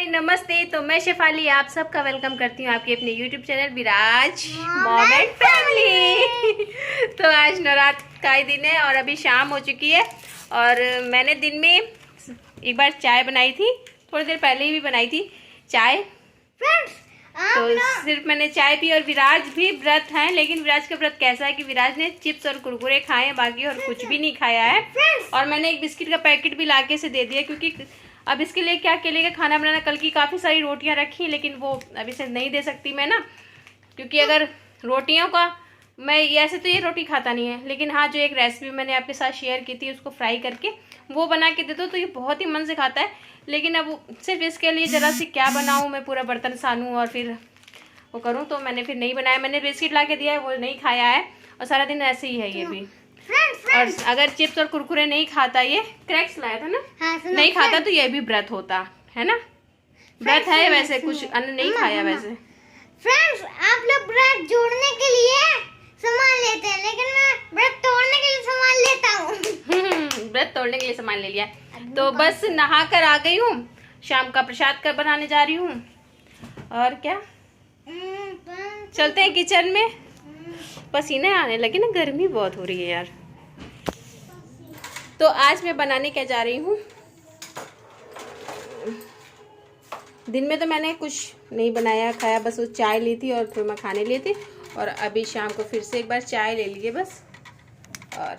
नमस्ते। तो मैं शेफाली आप सबका वेलकम करती हूँ आपके अपने YouTube channel Viraj mom and family. तो आज नवरात्र का ही दिन है और अभी शाम हो चुकी है और मैंने दिन में एक बार चाय बनाई थी, थोड़ी देर पहले ही भी बनाई थी चाय। तो सिर्फ मैंने चाय पी और विराज भी व्रत है, लेकिन विराज का व्रत कैसा है कि विराज ने चिप्स और कुरकुरे खाए हैं बाकी और कुछ भी नहीं खाया है। और मैंने एक बिस्किट का पैकेट भी लाके से दे दिया क्योंकि अब इसके लिए क्या अकेले का खाना बनाना, कल की काफ़ी सारी रोटियां रखी लेकिन वो अभी से नहीं दे सकती मैं ना, क्योंकि अगर रोटियों का मैं ऐसे तो ये रोटी खाता नहीं है, लेकिन हाँ जो एक रेसिपी मैंने आपके साथ शेयर की थी उसको फ्राई करके वो बना के दे दो तो ये बहुत ही मन से खाता है। लेकिन अब सिर्फ इसके लिए ज़रा सी क्या बनाऊँ, मैं पूरा बर्तन सानूँ और फिर वो करूँ, तो मैंने फिर नहीं बनाया। मैंने बिस्किट ला के दिया है, वो नहीं खाया है और सारा दिन ऐसे ही है ये भी। और अगर चिप्स और कुरकुरे नहीं खाता, ये क्रैक्स लाया था ना, हाँ, नहीं खाता तो ये भी व्रत होता है ना। व्रत है वैसे, कुछ अन्न नहीं खाया वैसे। फ्रेंड्स आप लोग व्रत जोड़ने के लिए सामान लेते हैं, लेकिन मैं व्रत तोड़ने के लिए सामान लेता हूँ। व्रत तोड़ने के लिए सामान ले लिया। तो बस नहा कर आ गई हूँ, शाम का प्रसाद कर बनाने जा रही हूँ। और क्या चलते हैं किचन में। पसीने आने लगे ना, गर्मी बहुत हो रही है यार। तो आज मैं बनाने क्या जा रही हूँ, दिन में तो मैंने कुछ नहीं बनाया खाया, बस वो चाय ली थी और फिर मैं खाने लिए थी और अभी शाम को फिर से एक बार चाय ले लिए बस। और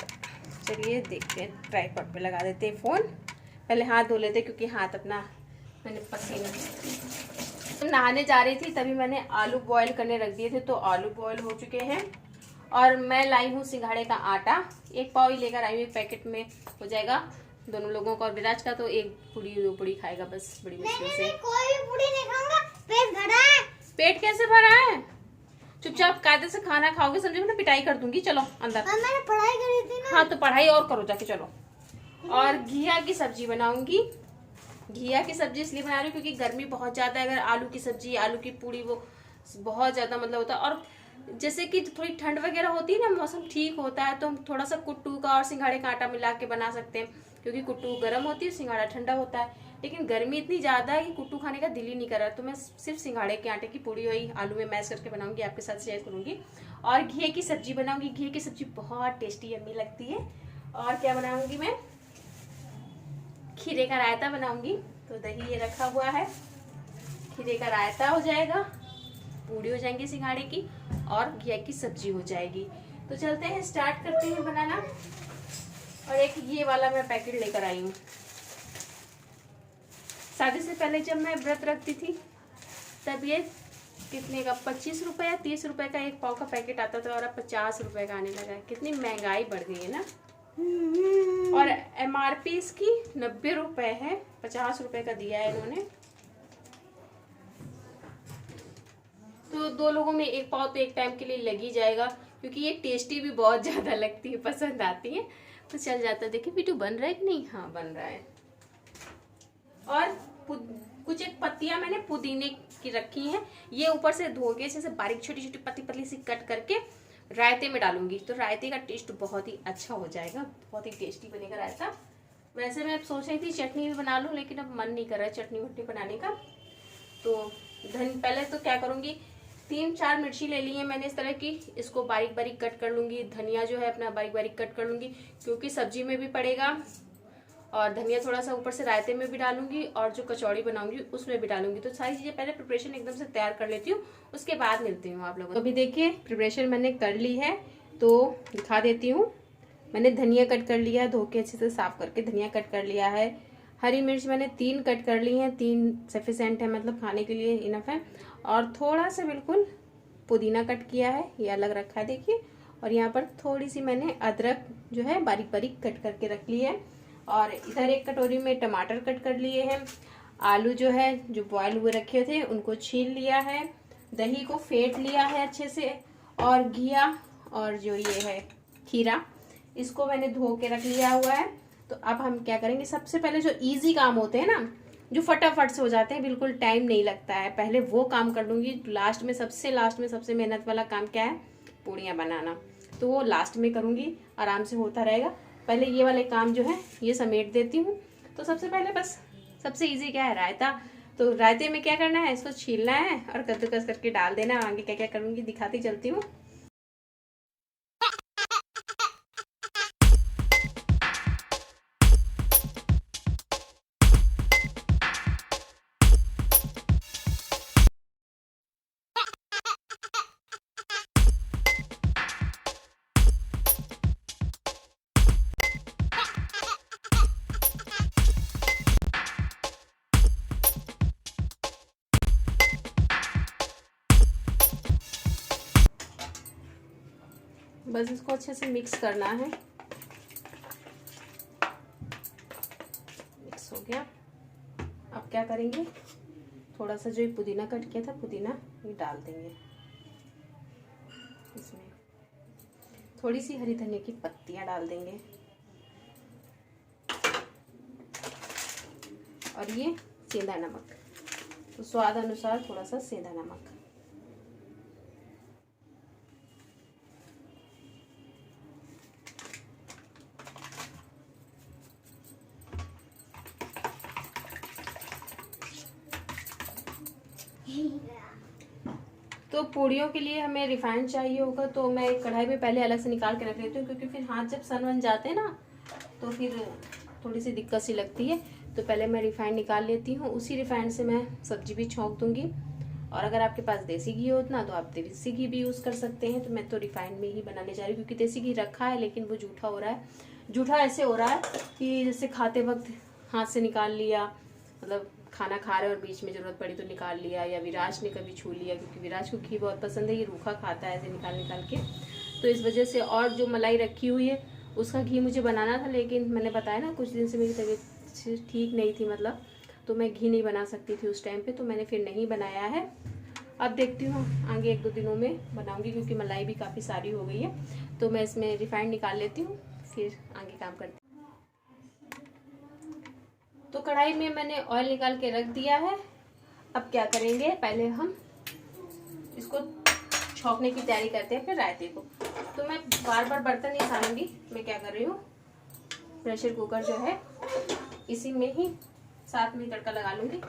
चलिए देखते हैं, ट्राइपॉड पे लगा देते हैं फ़ोन। पहले हाथ धो लेते क्योंकि हाथ अपना मैंने पसीना। नहाने जा रही थी तभी मैंने आलू बॉयल करने रख दिए थे, तो आलू बॉयल हो चुके हैं। और मैं लाई हूँ सिंघाड़े का आटा, 1 पाव ही लेकर आई हूँ, 1 पैकेट में हो जाएगा दोनों लोगों का। और विराज का तो 1 पूड़ी 2 पूड़ी खाएगा बस, बड़ी मुश्किल से। कोई भी पूड़ी नहीं खाऊंगा, पेट भरा है। पेट कैसे भरा है? चुपचाप कायदे से खाना खाओगे, समझे ना पिटाई कर दूंगी। चलो अंदर। मैंने पढ़ाई करी थी ना। हाँ तो पढ़ाई और करो जाके, चलो। और घिया की सब्जी बनाऊंगी। घिया की सब्जी इसलिए बना रही हूँ क्योंकि गर्मी बहुत ज्यादा है। अगर आलू की सब्जी, आलू की पूड़ी, वो बहुत ज्यादा मतलब होता है। और जैसे कि थोड़ी ठंड वगैरह होती है ना, मौसम ठीक होता है, तो हम थोड़ा सा कुट्टू का और सिंघाड़े का आटा मिला के बना सकते हैं, क्योंकि कुट्टू गर्म होती है, सिंघाड़ा ठंडा होता है। लेकिन गर्मी इतनी ज्यादा है कि कुट्टू खाने का दिल ही नहीं कर रहा, तो मैं सिर्फ सिंघाड़े के आटे की पूड़ी वही आलू में मैश करके बनाऊंगी, आपके साथ शेयर करूंगी। और घी की सब्जी बनाऊंगी। घी की सब्जी बहुत टेस्टी यम्मी लगती है। और क्या बनाऊंगी मैं, खीरे का रायता बनाऊंगी। तो दही ये रखा हुआ है, खीरे का रायता हो जाएगा, पूड़ी हो जाएंगी सिंघाड़े की और घिया की सब्जी हो जाएगी। तो चलते हैं, स्टार्ट करते हैं बनाना। और एक ये वाला मैं पैकेट लेकर आई हूँ। शादी से पहले जब मैं व्रत रखती थी तब ये कितने का, 25 रुपए या 30 रुपए का 1 पाव का पैकेट आता था, और अब 50 रुपए का आने लगा है। कितनी महंगाई बढ़ गई है ना। और MRP इसकी 90 रुपए है, 50 रुपए का दिया है इन्होंने। तो 2 लोगों में 1 पाव तो एक टाइम के लिए लग ही जाएगा, क्योंकि ये टेस्टी भी बहुत ज्यादा लगती है, पसंद आती है, तो चल जाता है। देखिए पीटू बन रहा है कि नहीं? हाँ बन रहा है। और कुछ एक पत्तियां मैंने पुदीने की रखी हैं, ये ऊपर से धो के जैसे बारीक छोटी छोटी पतली पतली सी कट करके रायते में डालूंगी, तो रायते का टेस्ट बहुत ही अच्छा हो जाएगा, बहुत ही टेस्टी बनेगा रायता। वैसे मैं सोच रही थी चटनी भी बना लूं, लेकिन अब मन नहीं कर रहा है चटनी वटनी बनाने का। तो पहले तो क्या करूंगी, 3-4 मिर्ची ले ली है मैंने इस तरह की, इसको बारीक बारीक कट कर लूंगी। धनिया जो है अपना बारीक बारीक कट कर लूंगी, क्योंकि सब्जी में भी पड़ेगा। और धनिया थोड़ा सा ऊपर से रायते में भी डालूंगी, और जो कचौड़ी बनाऊंगी उसमें भी डालूंगी। तो सारी चीजें पहले प्रिपरेशन एकदम से तैयार कर लेती हूँ, उसके बाद मिलती हूँ आप लोगों को। तो अभी देखिए प्रिपरेशन मैंने कर ली है, तो दिखा देती हूँ। मैंने धनिया कट कर लिया है, धो के अच्छे से साफ करके धनिया कट कर लिया है। हरी मिर्च मैंने 3 कट कर ली है, 3 सफिशिएंट है, मतलब खाने के लिए इनफ है। और थोड़ा सा बिल्कुल पुदीना कट किया है, ये अलग रखा है देखिए। और यहाँ पर थोड़ी सी मैंने अदरक जो है बारीक बारीक कट करके रख ली है। और इधर एक कटोरी में टमाटर कट कर लिए हैं। आलू जो है जो बॉयल हुए रखे थे उनको छील लिया है। दही को फेंट लिया है अच्छे से। और घिया और जो ये है खीरा, इसको मैंने धो के रख लिया हुआ है। तो अब हम क्या करेंगे, सबसे पहले जो इजी काम होते हैं ना, जो फटाफट से हो जाते हैं, बिल्कुल टाइम नहीं लगता है, पहले वो काम कर लूंगी। लास्ट में सबसे मेहनत वाला काम क्या है, पूड़ियाँ बनाना, तो वो लास्ट में करूंगी, आराम से होता रहेगा। पहले ये वाले काम जो है ये समेट देती हूँ। तो सबसे पहले बस सबसे इजी क्या है, रायता। तो रायते में क्या करना है, इसको छीलना है और कद्दूकस करके डाल देना। आगे क्या क्या करूंगी दिखाती चलती हूँ। बस इसको अच्छे से मिक्स करना है। मिक्स हो गया। अब क्या करेंगे, थोड़ा सा जो ये पुदीना कट किया था, पुदीना ये डाल देंगे इसमें। थोड़ी सी हरी धनिया की पत्तियां डाल देंगे और ये सेंधा नमक, तो स्वाद अनुसार थोड़ा सा सेंधा नमक। तो पूड़ियों के लिए हमें रिफाइंड चाहिए होगा, तो मैं एक कढ़ाई में पहले अलग से निकाल के रख लेती हूँ, क्योंकि फिर हाथ जब सन बन जाते हैं ना तो फिर थोड़ी सी दिक्कत सी लगती है। तो पहले मैं रिफाइंड निकाल लेती हूँ, उसी रिफाइंड से मैं सब्जी भी छौंक दूंगी। और अगर आपके पास देसी घी हो ना तो आप देसी घी भी यूज़ कर सकते हैं। तो मैं तो रिफाइंड में ही बनाने जा रही हूँ, क्योंकि देसी घी रखा है लेकिन वो जूठा हो रहा है। जूठा ऐसे हो रहा है कि जैसे खाते वक्त हाथ से निकाल लिया, मतलब खाना खा रहे और बीच में जरूरत पड़ी तो निकाल लिया, या विराज ने कभी छू लिया, क्योंकि विराज को घी बहुत पसंद है, ये रूखा खाता है ऐसे निकाल निकाल के। तो इस वजह से, और जो मलाई रखी हुई है उसका घी मुझे बनाना था, लेकिन मैंने बताया ना कुछ दिन से मेरी तबीयत ठीक नहीं थी, मतलब तो मैं घी नहीं बना सकती थी उस टाइम पे, तो मैंने फिर नहीं बनाया है। अब देखती हूँ आगे 1-2 दिनों में बनाऊंगी, क्योंकि मलाई भी काफ़ी सारी हो गई है। तो मैं इसमें रिफाइंड निकाल लेती हूँ, फिर आगे काम करती हूँ। तो कढ़ाई में मैंने ऑयल निकाल के रख दिया है। अब क्या करेंगे, पहले हम इसको छौंकने की तैयारी करते हैं, फिर रायते को। तो मैं बार बार बर्तन नहीं छानूंगी, मैं क्या कर रही हूँ, प्रेशर कुकर जो है इसी में ही साथ में तड़का लगा लूंगी।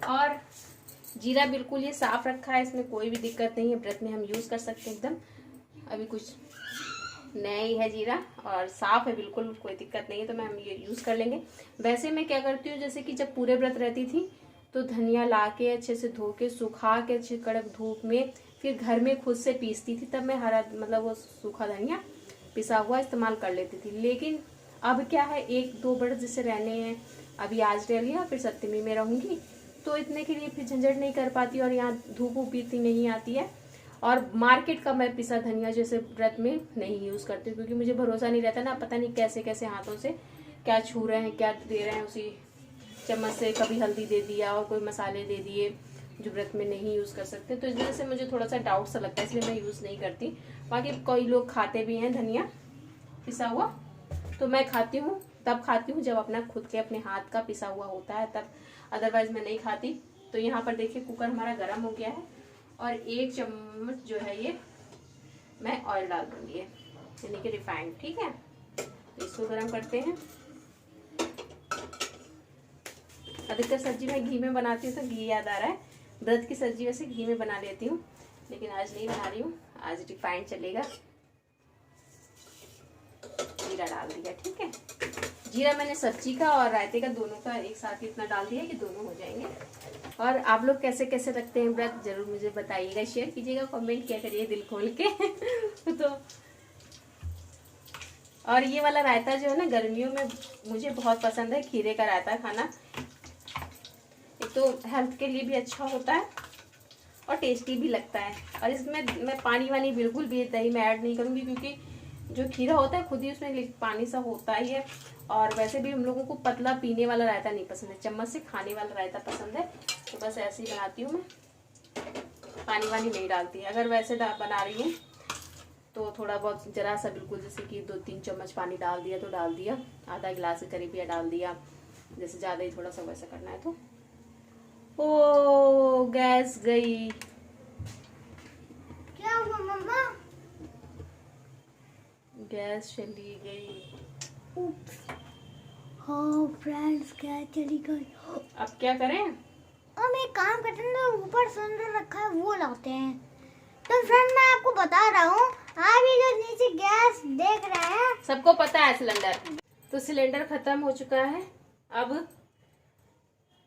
और जीरा बिल्कुल ये साफ रखा है, इसमें कोई भी दिक्कत नहीं है, व्रत में हम यूज कर सकते हैं एकदम। अभी कुछ नया ही है जीरा और साफ है, बिल्कुल कोई दिक्कत नहीं है, तो मैं हम ये यूज कर लेंगे। वैसे मैं क्या करती हूँ, जैसे कि जब पूरे व्रत रहती थी तो धनिया ला के अच्छे से धो के सुखा के अच्छे कड़क धूप में फिर घर में खुद से पीसती थी, तब मैं हरा मतलब वो सूखा धनिया पिसा हुआ इस्तेमाल कर लेती थी। लेकिन अब क्या है, 1-2 व्रत जैसे रहने हैं, अभी आज रह लिया फिर सप्तमी में रहूंगी, तो इतने के लिए फिर झंझट नहीं कर पाती, और यहाँ धूप वूप इतनी नहीं आती है। और मार्केट का मैं पिसा धनिया जैसे व्रत में नहीं यूज करती हूँ, क्योंकि मुझे भरोसा नहीं रहता ना, पता नहीं कैसे कैसे हाथों से क्या छू रहे हैं, क्या दे रहे हैं, उसी चम्मच से कभी हल्दी दे दिया और कोई मसाले दे दिए जो व्रत में नहीं यूज कर सकते। तो इस वजह से मुझे थोड़ा सा डाउट सा लगता है, इसलिए मैं यूज नहीं करती। बाकी कोई लोग खाते भी हैं धनिया पिसा हुआ, तो मैं खाती हूँ, तब खाती हूँ जब अपना खुद के अपने हाथ का पिसा हुआ होता है तब, अदरवाइज मैं नहीं खाती। तो यहाँ पर देखिए कुकर हमारा गर्म हो गया है, और 1 चम्मच जो है ये मैं ऑयल डाल दूंगी, यानी कि रिफाइंड। ठीक है, तो इसको गर्म करते हैं। अधिकतर सब्जी मैं घी में बनाती हूँ, तो घी याद आ रहा है, व्रत की सब्जी वैसे घी में बना लेती हूँ, लेकिन आज नहीं बना रही हूँ, आज रिफाइंड चलेगा। जीरा डाल दिया, ठीक है। जीरा मैंने सब्जी का और रायते का दोनों का एक साथ इतना डाल दिया कि दोनों हो जाएंगे। और आप लोग कैसे कैसे रखते हैं व्रत, जरूर मुझे बताइएगा, शेयर कीजिएगा, कमेंट किया करिए दिल खोल के। तो और ये वाला रायता जो है ना, गर्मियों में मुझे बहुत पसंद है, खीरे का रायता खाना। एक तो हेल्थ के लिए भी अच्छा होता है और टेस्टी भी लगता है। और इसमें मैं पानी वानी बिल्कुल भी दही में ऐड नहीं करूँगी, क्योंकि जो खीरा होता है खुद ही उसमें पानी सा होता ही है। और वैसे भी हम लोगों को पतला पीने वाला रायता नहीं पसंद है, चम्मच से खाने वाला रायता पसंद है। तो बस ऐसे ही बनाती हूँ मैं, पानी वानी नहीं डालती। अगर वैसे बना रही हूँ तो थोड़ा बहुत जरा सा बिल्कुल, जैसे कि 2-3 चम्मच पानी डाल दिया तो डाल दिया, आधा गिलास के करीब या डाल दिया, जैसे ज़्यादा ही थोड़ा सा वैसा करना है तो। ओ गैस गई, क्या हुआ मम्मा? गैस चली गई। हाँ फ्रेंड्स क्या चली गई। अब क्या करें? हम एक काम करते हैं ना, ऊपर सिलेंडर रखा है वो लाते हैं। तो फ्रेंड मैं आपको बता रहा हूँ, आप ये जो नीचे गैस देख रहे हैं सबको पता है सिलेंडर, तो सिलेंडर खत्म हो चुका है। अब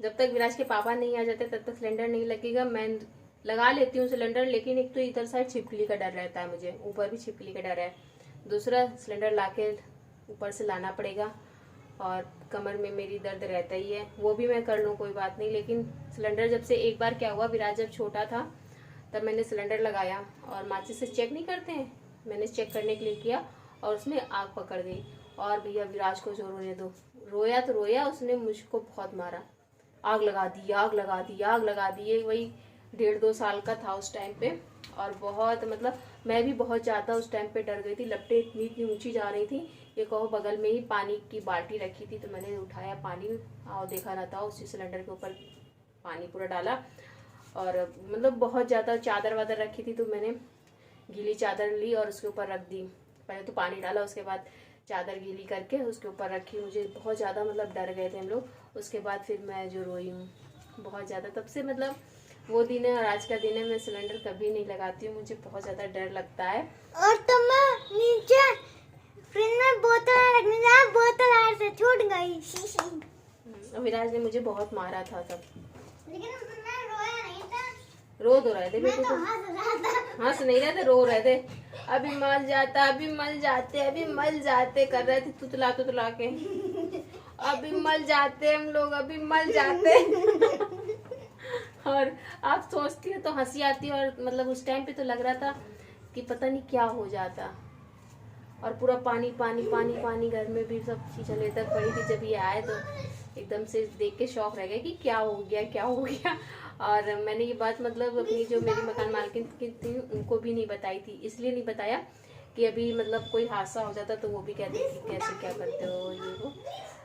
जब तक विराज के पापा नहीं आ जाते तब तक सिलेंडर नहीं लगेगा। मैं लगा लेती हूँ सिलेंडर, लेकिन एक तो इधर साइड छिपकली का डर रहता है मुझे, ऊपर भी छिपकली का डर है। दूसरा सिलेंडर लाके ऊपर से लाना पड़ेगा और कमर में मेरी दर्द रहता ही है, वो भी मैं कर लूँ कोई बात नहीं। लेकिन सिलेंडर जब से एक बार क्या हुआ, विराज जब छोटा था तब मैंने सिलेंडर लगाया और माचिस से चेक नहीं करते हैं, मैंने चेक करने के लिए किया और उसमें आग पकड़ गई। और भैया विराज को जो रोने दो, रोया तो रोया, उसने मुझको बहुत मारा, आग लगा दी आग लगा दी आग लगा दी। ये वही 1.5-2 साल का था उस टाइम पे, और बहुत मतलब मैं भी बहुत ज़्यादा उस टाइम पे डर गई थी। लपटें इतनी इतनी ऊंची जा रही थी, ये कहो बगल में ही पानी की बाल्टी रखी थी तो मैंने उठाया पानी और देखा ना था, उसी सिलेंडर के ऊपर पानी पूरा डाला। और मतलब बहुत ज़्यादा चादर वादर रखी थी तो मैंने गीली चादर ली और उसके ऊपर रख दी। पहले तो पानी डाला, उसके बाद चादर गीली करके उसके ऊपर रखी। मुझे बहुत ज़्यादा मतलब डर गए थे हम लोग। उसके बाद फिर मैं जो रोई हूँ बहुत ज़्यादा, तब से मतलब वो दिन है और आज का दिन है। मैं सिलेंडर कभी नहीं लगाती हूँ, मुझे बहुत ज़्यादा डर लगता है। और तो मैं नीचे फ्रिज में बोतल रखने जा, बोतल आर से छूट गई। विराज ने मुझे बहुत मारा था तब, लेकिन मैं रोया नहीं था, रो दो रहे थे मैं बेटे तो तो, हंस रहा था। हंस नहीं रहे थे, रो रहे थे। अभी मल जाता, अभी मल जाते, अभी मल जाते कर रहे थे तुतला तुतला के, अभी मल जाते हम लोग, अभी मल जाते। और आप सोचती हो तो हंसी आती है, और मतलब उस टाइम पे तो लग रहा था कि पता नहीं क्या हो जाता। और पूरा पानी पानी पानी पानी, घर में भी सब चीज़ें लेकर पड़ी थी। जब ये आए तो एकदम से देख के शौक रह गया कि क्या हो गया क्या हो गया। और मैंने ये बात मतलब अपनी जो मेरी मकान मालकिन की थी उनको भी नहीं बताई थी, इसलिए नहीं बताया कि अभी मतलब कोई हादसा हो जाता तो वो भी कहती कि कैसे क्या करते हो ये वो।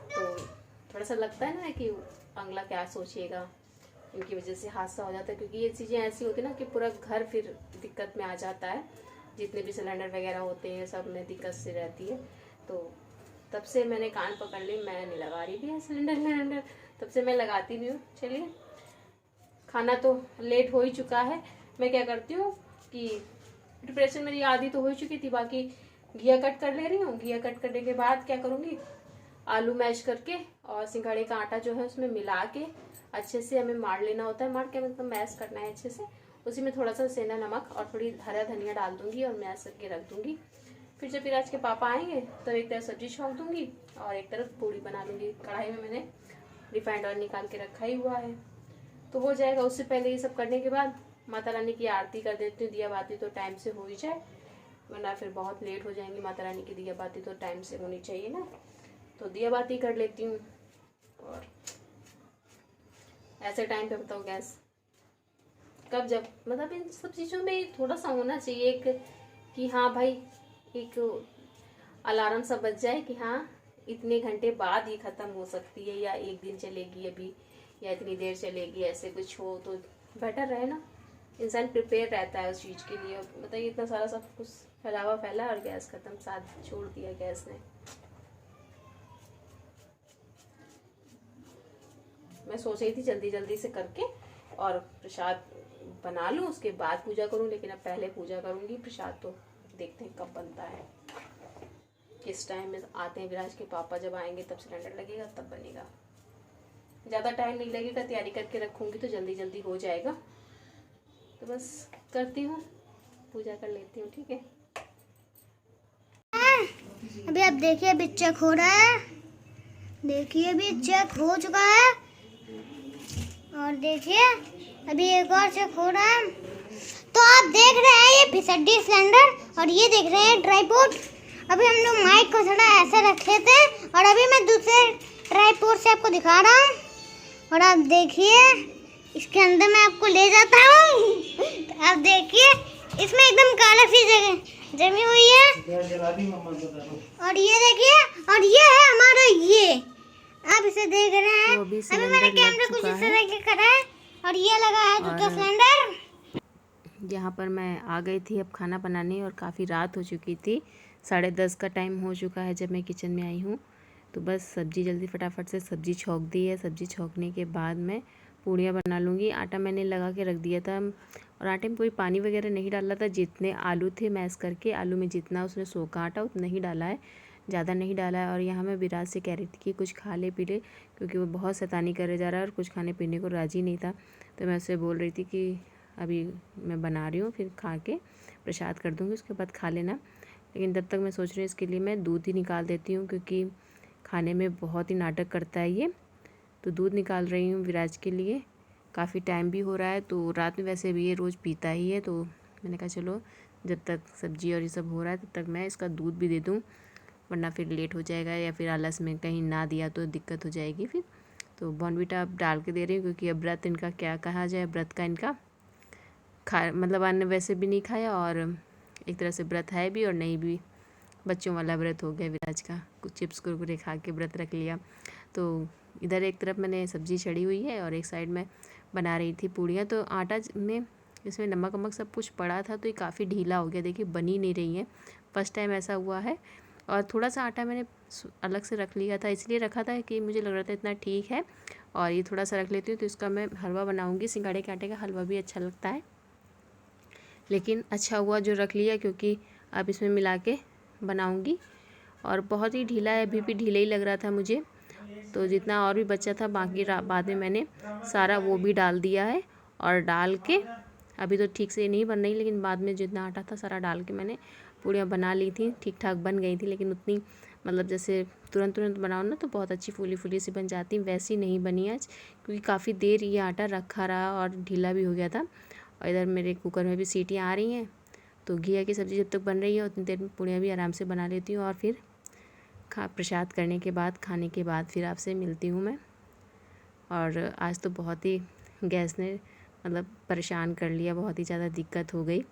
तो थोड़ा सा लगता है ना कि अगला क्या सोचेगा, इनकी वजह से हादसा हो जाता है। क्योंकि ये चीज़ें ऐसी होती है ना कि पूरा घर फिर दिक्कत में आ जाता है। जितने भी सिलेंडर वगैरह होते हैं सब में दिक्कत से रहती है। तो तब से मैंने कान पकड़ ली, मैं नहीं लगा रही भी है सिलेंडर, तब से मैं लगाती नहीं हूँ। चलिए, खाना तो लेट हो ही चुका है। मैं क्या करती हूँ कि प्रिपरेशन मेरी आधी तो हो ही चुकी थी, बाकी घिया कट कर ले रही हूँ। घिया कट करने के बाद क्या करूँगी, आलू मैश करके और सिंघाड़े का आटा जो है उसमें मिला के अच्छे से हमें मार लेना होता है। मार के मतलब मैश करना है अच्छे से। उसी में थोड़ा सा सेंधा नमक और थोड़ी हरा धनिया डाल दूंगी और मैश करके रख दूंगी। फिर जब विराज के पापा आएंगे तो एक तरफ सब्जी छौंक दूंगी और एक तरफ पूड़ी बना लूँगी। कढ़ाई में मैंने रिफाइंड ऑयल निकाल के रखा ही हुआ है, तो हो जाएगा। उससे पहले ये सब करने के बाद माता रानी की आरती कर देती हूँ। दिया बाती तो टाइम से हो ही जाए, वरना फिर बहुत लेट हो जाएंगी। माता रानी की दिया बाती तो टाइम से होनी चाहिए ना, तो दिया बाती कर लेती हूँ। और ऐसे टाइम पे बताओ गैस कब, जब मतलब इन सब चीज़ों में थोड़ा सा होना चाहिए एक कि हाँ भाई, एक अलार्म सा बज जाए कि हाँ इतने घंटे बाद ही ख़त्म हो सकती है, या एक दिन चलेगी अभी, या इतनी देर चलेगी, ऐसे कुछ हो तो बेटर रहे ना। इंसान प्रिपेयर रहता है उस चीज़ के लिए। बताइए इतना सारा सब कुछ फैला और गैस ख़त्म, साथ छोड़ दिया गैस ने। मैं सोच रही थी जल्दी जल्दी से करके और प्रसाद बना लूँ, उसके बाद पूजा करूँ, लेकिन अब पहले पूजा करूँगी। प्रसाद तो देखते हैं कब बनता है, किस टाइम में आते हैं विराज के पापा। जब आएंगे तब सिलेंडर लगेगा, तब बनेगा। ज़्यादा टाइम नहीं लगेगा, तैयारी करके रखूँगी तो जल्दी जल्दी हो जाएगा। तो बस करती हूँ, पूजा कर लेती हूँ, ठीक है। अभी आप देखिए, अभी चेक हो रहा है, देखिए अभी चेक हो चुका है। और देखिए अभी एक और चेक हो रहा है। तो आप देख रहे हैं ये फिसड्डी सिलेंडर और ये देख रहे हैं ट्राइपॉड। अभी हम लोग माइक को थोड़ा ऐसे रखे थे और अभी मैं दूसरे ट्राइपॉड से आपको दिखा रहा हूँ। और आप देखिए इसके अंदर मैं आपको ले जाता हूँ। तो आप देखिए इसमें एकदम काला सी जगह जमी हुई है। और ये देखिए, और ये है हमारा, ये आप इसे देख रहे हैं। तो अभी मैंने कैमरा कुछ इस तरह के करा है और ये लगा है दूसरा सिलेंडर। यहाँ पर मैं आ गई थी अब खाना बनाने, और काफ़ी रात हो चुकी थी, 10:30 का टाइम हो चुका है जब मैं किचन में आई हूँ। तो बस सब्ज़ी जल्दी फटाफट से सब्ज़ी छौंक दी है। सब्ज़ी छौंकने के बाद मैं पूड़ियाँ बना लूँगी। आटा मैंने लगा के रख दिया था और आटे में कोई पानी वगैरह नहीं डाला था। जितने आलू थे मैश करके, आलू में जितना उसने सोखा आटा उतना ही डाला है, ज़्यादा नहीं डाला है। और यहाँ मैं विराज से कह रही थी कि कुछ खा ले पी ले, क्योंकि वो बहुत शैतानी करे जा रहा है और कुछ खाने पीने को राज़ी नहीं था। तो मैं उससे बोल रही थी कि अभी मैं बना रही हूँ, फिर खा के प्रसाद कर दूँगी, उसके बाद खा लेना। लेकिन तब तक मैं सोच रही हूँ इसके लिए मैं दूध ही निकाल देती हूँ, क्योंकि खाने में बहुत ही नाटक करता है ये। तो दूध निकाल रही हूँ विराज के लिए। काफ़ी टाइम भी हो रहा है, तो रात में वैसे भी ये रोज़ पीता ही है। तो मैंने कहा चलो जब तक सब्ज़ी और ये सब हो रहा है तब तक मैं इसका दूध भी दे दूँ, वरना फिर लेट हो जाएगा या फिर आलस में कहीं ना दिया तो दिक्कत हो जाएगी फिर। तो बॉर्नवीटा अब डाल के दे रही हूँ, क्योंकि अब व्रत इनका क्या कहा जाए, व्रत का इनका मतलब अन्न वैसे भी नहीं खाया और एक तरह से व्रत है भी और नहीं भी। बच्चों वाला व्रत हो गया विराज का, कुछ चिप्स कुरकुरे खा के व्रत रख लिया। तो इधर एक तरफ मैंने सब्ज़ी चढ़ी हुई है और एक साइड में बना रही थी पूड़ियाँ। तो आटा में इसमें नमक वमक सब कुछ पड़ा था, तो ये काफ़ी ढीला हो गया। देखिए बनी नहीं रही है, फर्स्ट टाइम ऐसा हुआ है। और थोड़ा सा आटा मैंने अलग से रख लिया था, इसलिए रखा था कि मुझे लग रहा था इतना ठीक है, और ये थोड़ा सा रख लेती हूँ तो इसका मैं हलवा बनाऊँगी। सिंघाड़े के आटे का हलवा भी अच्छा लगता है, लेकिन अच्छा हुआ जो रख लिया, क्योंकि अब इसमें मिला के बनाऊँगी। और बहुत ही ढीला है, अभी भी ढीला ही लग रहा था मुझे। तो जितना और भी बचा था बाकी बाद में मैंने सारा वो भी डाल दिया है। और डाल के अभी तो ठीक से नहीं बन रही, लेकिन बाद में जितना आटा था सारा डाल के मैंने पूड़ियाँ बना ली थी। ठीक ठाक बन गई थी, लेकिन उतनी मतलब जैसे तुरंत बनाओ ना तो बहुत अच्छी फूली फूली सी बन जाती, वैसी नहीं बनी आज, क्योंकि काफ़ी देर ये आटा रखा रहा और ढीला भी हो गया था। और इधर मेरे कुकर में भी सीटियाँ आ रही हैं, तो घिया की सब्ज़ी जब तक बन रही है उतनी देर में पूड़ियाँ भी आराम से बना लेती हूँ। और फिर प्रसाद करने के बाद, खाने के बाद फिर आपसे मिलती हूँ मैं। और आज तो बहुत ही गैस ने मतलब परेशान कर लिया, बहुत ही ज़्यादा दिक्कत हो गई।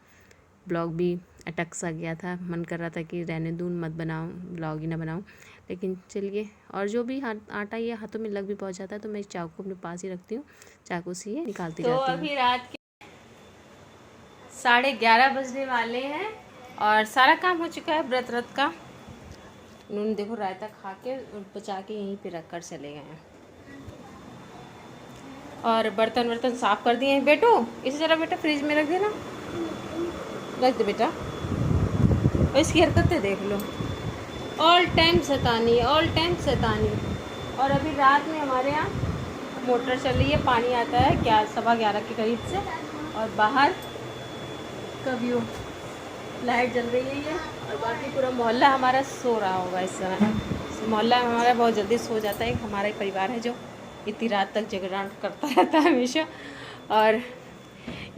ब्लॉग भी अटक सा गया था, मन कर रहा था कि रहने दूँ, मत बनाऊँ, ब्लॉग ही ना बनाऊँ, लेकिन चलिए। और जो भी आटा ये हाथों में लग भी पहुँच जाता है तो मैं चाकू अपने पास ही रखती हूँ, चाकू से ये निकालती जाती हूँ। तो अभी रात के 11:30 बजने वाले हैं और सारा काम हो चुका है व्रत का। उन्होंने देखो रायता खा के बचा के यहीं पे रख कर चले गए हैं। और बर्तन साफ कर दिए हैं। बेटू इसे जरा बेटा फ्रिज में रख देना, रख दे बेटा। और इसकी हरकतें देख लो, ऑल टाइम शैतानी, ऑल टाइम शैतानी। और अभी रात में हमारे यहाँ मोटर चल रही है, पानी आता है 11:15 के करीब से। और बाहर का व्यू, लाइट जल रही है ये, और बाकी पूरा मोहल्ला हमारा सो रहा होगा इस समय। मोहल्ला हमारा बहुत जल्दी सो जाता है। हमारा एक परिवार है जो इतनी रात तक जागरण करता रहता है हमेशा। और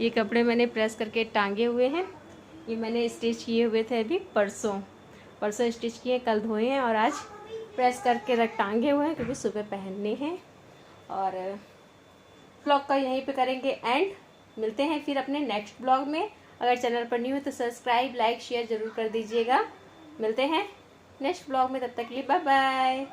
ये कपड़े मैंने प्रेस करके टांगे हुए हैं, ये मैंने स्टिच किए हुए थे अभी परसों स्टिच किए, कल धोए हैं और आज प्रेस करके टांगे हुए हैं, क्योंकि सुबह पहनने हैं। और ब्लॉग का यहीं पे करेंगे एंड, मिलते हैं फिर अपने नेक्स्ट ब्लॉग में। अगर चैनल पर न्यू है तो सब्सक्राइब, लाइक, शेयर ज़रूर कर दीजिएगा। मिलते हैं नेक्स्ट ब्लॉग में, तब तक के लिए बाय बाय।